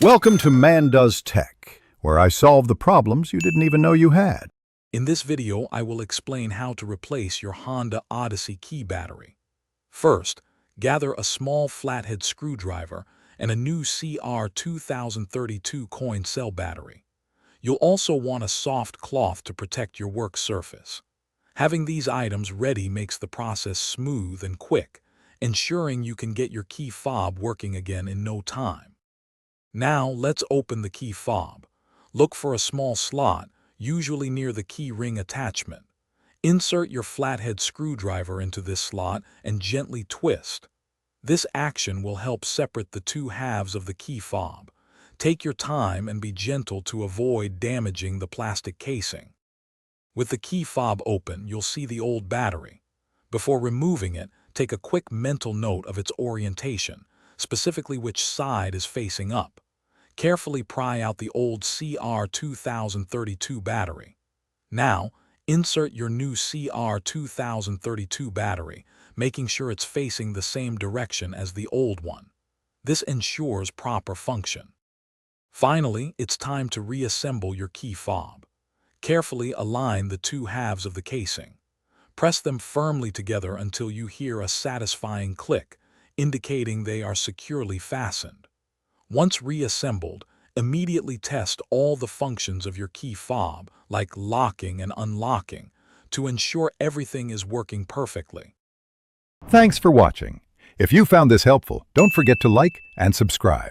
Welcome to Man Does Tech, where I solve the problems you didn't even know you had. In this video, I will explain how to replace your Honda Odyssey key battery. First, gather a small flathead screwdriver and a new CR2032 coin cell battery. You'll also want a soft cloth to protect your work surface. Having these items ready makes the process smooth and quick, ensuring you can get your key fob working again in no time. Now, let's open the key fob. Look for a small slot, usually near the key ring attachment. Insert your flathead screwdriver into this slot and gently twist. This action will help separate the two halves of the key fob. Take your time and be gentle to avoid damaging the plastic casing. With the key fob open, you'll see the old battery. Before removing it, take a quick mental note of its orientation, specifically which side is facing up. Carefully pry out the old CR2032 battery. Now, insert your new CR2032 battery, making sure it's facing the same direction as the old one. This ensures proper function. Finally, it's time to reassemble your key fob. Carefully align the two halves of the casing. Press them firmly together until you hear a satisfying click, indicating they are securely fastened. Once reassembled, immediately test all the functions of your key fob, like locking and unlocking, to ensure everything is working perfectly. Thanks for watching. If you found this helpful, don't forget to like and subscribe.